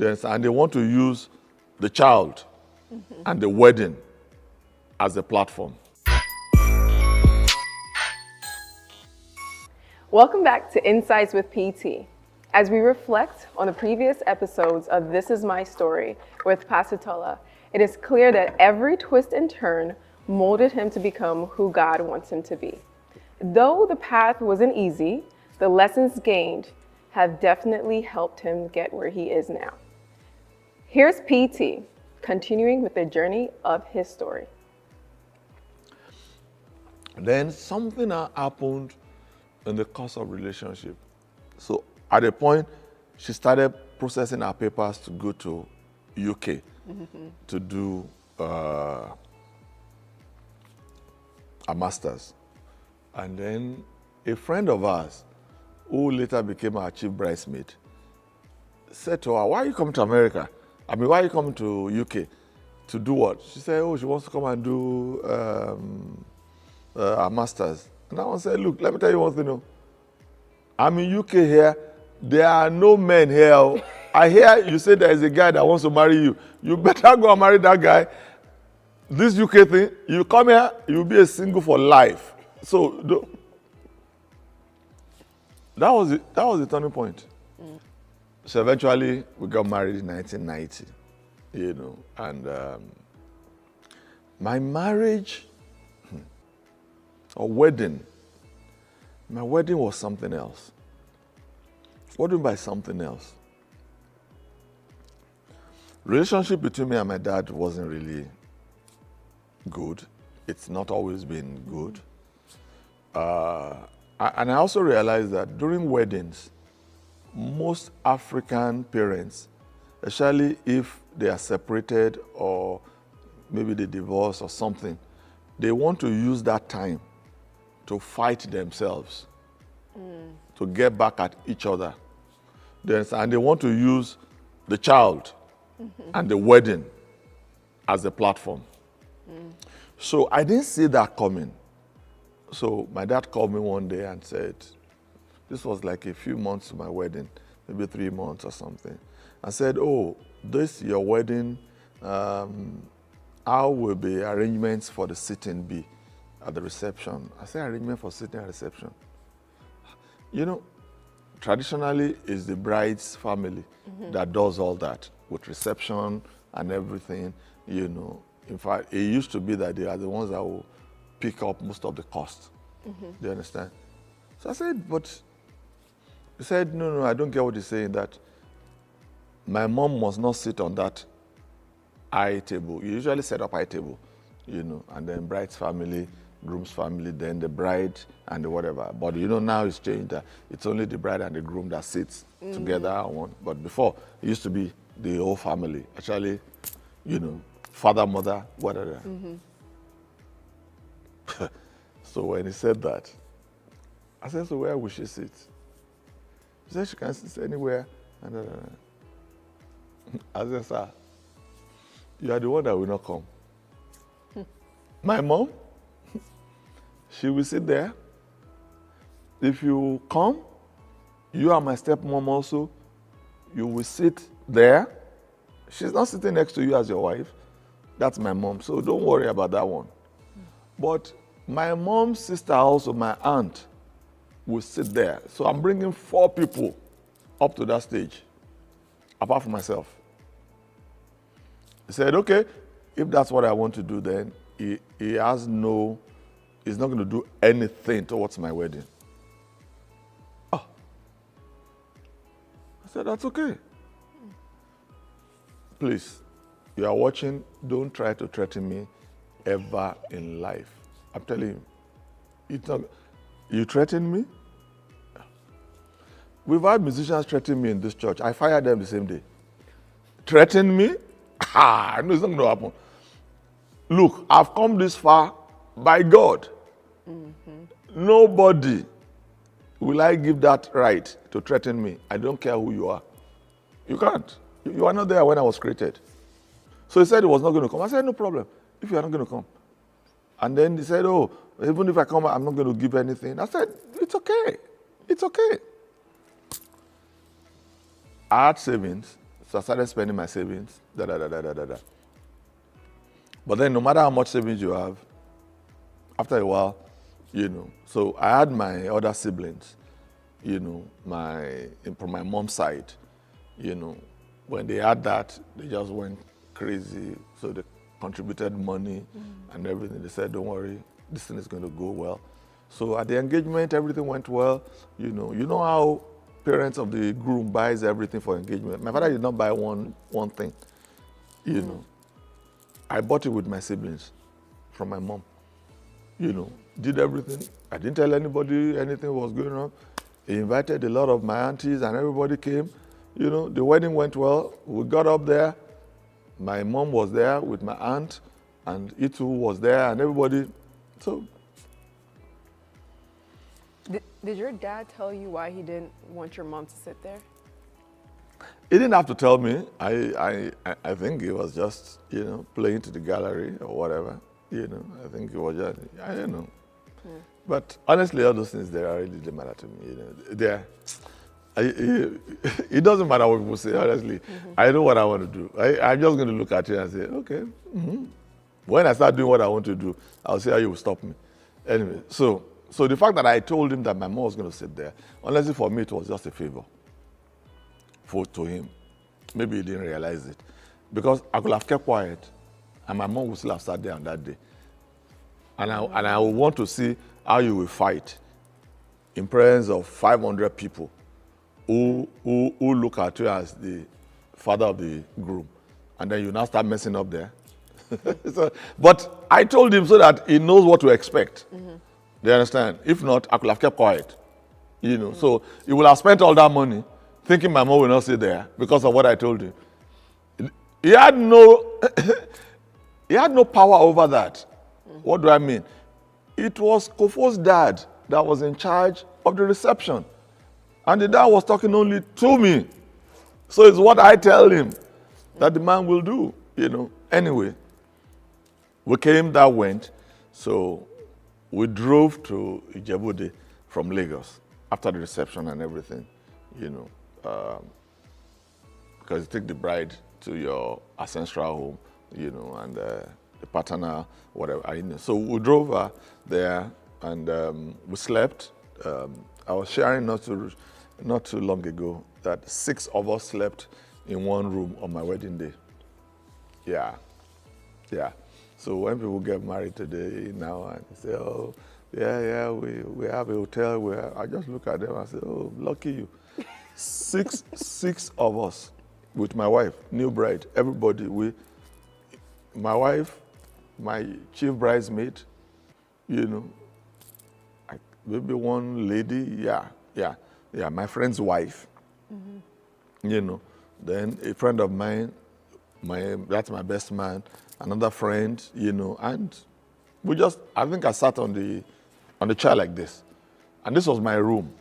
And they want to use the child and the wedding as a platform. Welcome back to Insights with PT. As we reflect on the previous episodes of This Is My Story with Pastor Tola, it is clear that every twist and turn molded him to become who God wants him to be. Though the path wasn't easy, the lessons gained have definitely helped him get where he is now. Here's PT, continuing with the journey of his story. Then something happened in the course of relationship. So at a point, she started processing her papers to go to UK to do a master's. And then a friend of ours, who later became our chief bridesmaid, said to her, why are you coming to America? Why are you coming to UK? To do what? She said, she wants to come and do a master's. And I want to say, look, let me tell you one thing. I'm in UK here. There are no men here. I hear you say there is a guy that wants to marry you. You better go and marry that guy. This UK thing, you come here, you'll be a single for life. So that was the turning point. So eventually we got married in 1990, and my marriage or wedding, my wedding was something else. What do you mean by something else? Relationship between me and my dad wasn't really good. It's not always been good. And I also realized that during weddings, most African parents, especially if they are separated or maybe they divorce or something, they want to use that time to fight themselves, to get back at each other. And they want to use the child and the wedding as a platform. So I didn't see that coming. So my dad called me one day and said, this was like a few months to my wedding, maybe 3 months or something. I said, this your wedding, how will the arrangements for the sitting be at the reception? I said, arrangement for sitting at reception. Traditionally, it's the bride's family that does all that with reception and everything, In fact, it used to be that they are the ones that will pick up most of the cost. Do you understand? So I said, but he said, no, I don't get what he's saying, that my mom must not sit on that high table. You usually set up high table, and then bride's family, groom's family, then the bride and the whatever. But now it's changed. It's only the bride and the groom that sits together on one. But before, it used to be the whole family. Actually, father, mother, whatever. So when he said that, I said, so where will she sit? He said, she can sit anywhere. I said, sir, you are the one that will not come. My mom, she will sit there. If you come, you are my stepmom also, you will sit there. She's not sitting next to you as your wife. That's my mom, so don't worry about that one. But my mom's sister also, my aunt, will sit there. So I'm bringing 4 people up to that stage, apart from myself. He said, okay, if that's what I want to do, then he's not going to do anything towards my wedding. I said, that's okay. Please, you are watching, don't try to threaten me ever in life. I'm telling you, you threaten me? We've had musicians threaten me in this church. I fired them the same day. Threaten me? No, it's not going to happen. Look, I've come this far by God. Nobody will I give that right to threaten me. I don't care who you are. You can't. You are not there when I was created. So he said he was not going to come. I said, no problem, if you are not going to come. And then he said, even if I come, I'm not going to give anything. I said, it's okay. It's okay. I had savings, So I started spending my savings, da da da da da da da. But then no matter how much savings you have, after a while, so I had my other siblings, from my mom's side, when they had that, they just went crazy. So they contributed money and everything. They said, don't worry, this thing is going to go well. So at the engagement, everything went well. You know how parents of the groom buys everything for engagement. My father did not buy one thing, I bought it with my siblings from my mom. Did everything. I didn't tell anybody anything was going on. He invited a lot of my aunties and everybody came. The wedding went well. We got up there. My mom was there with my aunt and Itu was there and everybody. So. Did your dad tell you why he didn't want your mom to sit there? He didn't have to tell me. I think he was just, playing to the gallery or whatever. I think it was just, I don't know. But honestly, all those things, they really didn't matter to me. It doesn't matter what people say, honestly. I know what I want to do. I'm just going to look at you and say, okay. When I start doing what I want to do, I'll see how you will stop me. Anyway, so the fact that I told him that my mom was going to sit there, honestly, for me, it was just a favor to him. Maybe he didn't realize it. Because I could have kept quiet, and my mom would still have sat there on that day. And I would want to see how you will fight in presence of 500 people who look at you as the father of the groom. And then you now start messing up there. But I told him so that he knows what to expect. Do you understand? If not, I could have kept quiet. So he will have spent all that money thinking my mom will not sit there because of what I told him. He had no power over that. What do I mean? It was Kofo's dad that was in charge of the reception. And the dad was talking only to me. So it's what I tell him that the man will do, Anyway, we came, that went. So we drove to Ijebu-Ode from Lagos after the reception and everything, because you take the bride to your ancestral home, and the paternal, whatever. So we drove there and we slept. I was sharing not too long ago that 6 of us slept in one room on my wedding day. Yeah. So when people get married today now and say, oh, yeah, we have a hotel, I just look at them and say, oh, lucky you. 6 of us with my wife, new bride, everybody, my wife, my chief bridesmaid, maybe one lady, yeah, my friend's wife, then a friend of mine, that's my best man, another friend, and I think I sat on the chair like this, and this was my room,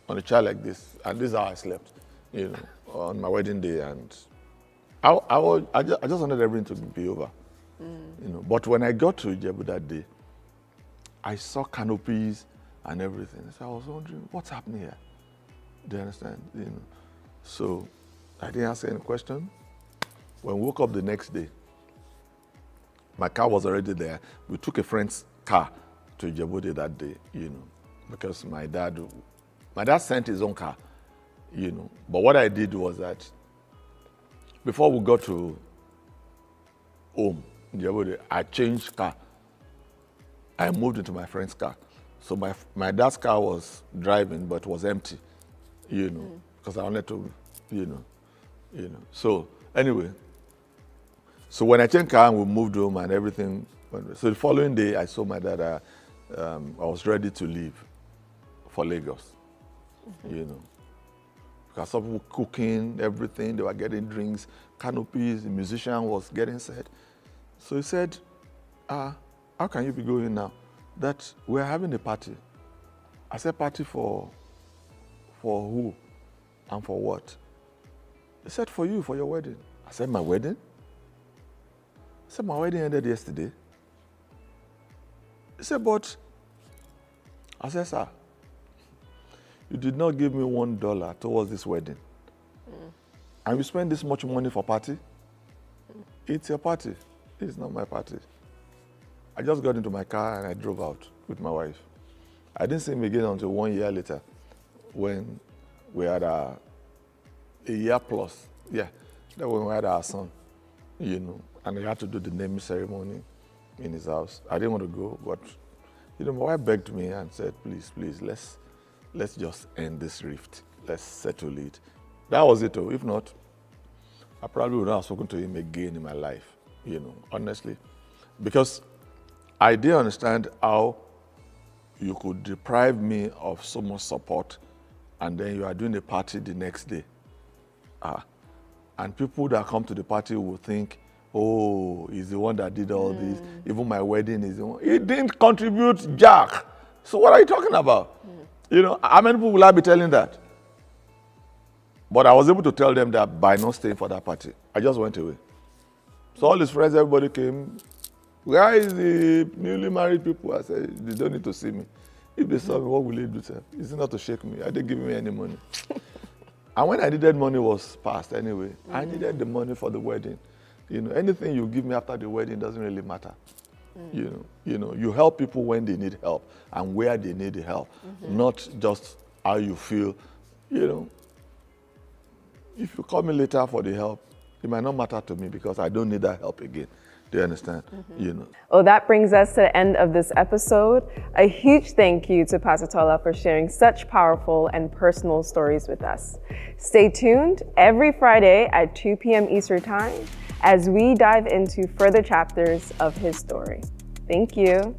on a chair like this, and this is how I slept, on my wedding day, and I just wanted everything to be over, But when I got to Ijebu that day, I saw canopies and everything. So I was wondering, what's happening here? Do you understand? So I didn't ask any question. When we woke up the next day, my car was already there. We took a friend's car to Ijebu-Ode that day, because my dad sent his own car, But what I did was that before we got to home, Ijebu-Ode, I changed car. I moved into my friend's car. So my dad's car was driving, but was empty, because I wanted to, So anyway, so when I changed car and we moved home and everything, so the following day I saw my dad, I was ready to leave for Lagos, Because some people cooking, everything, they were getting drinks, canopies, the musician was getting set. So he said, how can you be going now? That we're having a party. I said, party for who and for what? He said, for you, for your wedding. I said, my wedding? He said, my wedding ended yesterday. He said, but, I said, sir, you did not give me $1 towards this wedding. And you spend this much money for party? It's your party. It's not my party. I just got into my car and I drove out with my wife. I didn't see him again until 1 year later when we had a year plus. Yeah, that when we had our son, you know, and we had to do the naming ceremony in his house. I didn't want to go, but, you know, my wife begged me and said, please, let's just end this rift. Let's settle it. That was it, though. If not, I probably would not have spoken to him again in my life, you know, honestly. Because I didn't understand how you could deprive me of so much support and then you are doing a party the next day. And people that come to the party will think, oh, he's the one that did all this. Even my wedding is the one. He didn't contribute jack. So what are you talking about? You know, how many people will I be telling that? But I was able to tell them that by not staying for that party. I just went away. So all his friends, everybody came. Where is the newly married people? I said, they don't need to see me. If they saw me, what will they do to them? It's not to shake me. I didn't give me any money. And when I needed money was past anyway. I needed the money for the wedding. You know, anything you give me after the wedding doesn't really matter. You know, you help people when they need help and where they need the help, not just how you feel. You know, if you call me later for the help, it might not matter to me because I don't need that help again. Do you understand? You know. Well, that brings us to the end of this episode. A huge thank you to Pastor Tola for sharing such powerful and personal stories with us. Stay tuned every Friday at 2 p.m. Eastern Time as we dive into further chapters of his story. Thank you.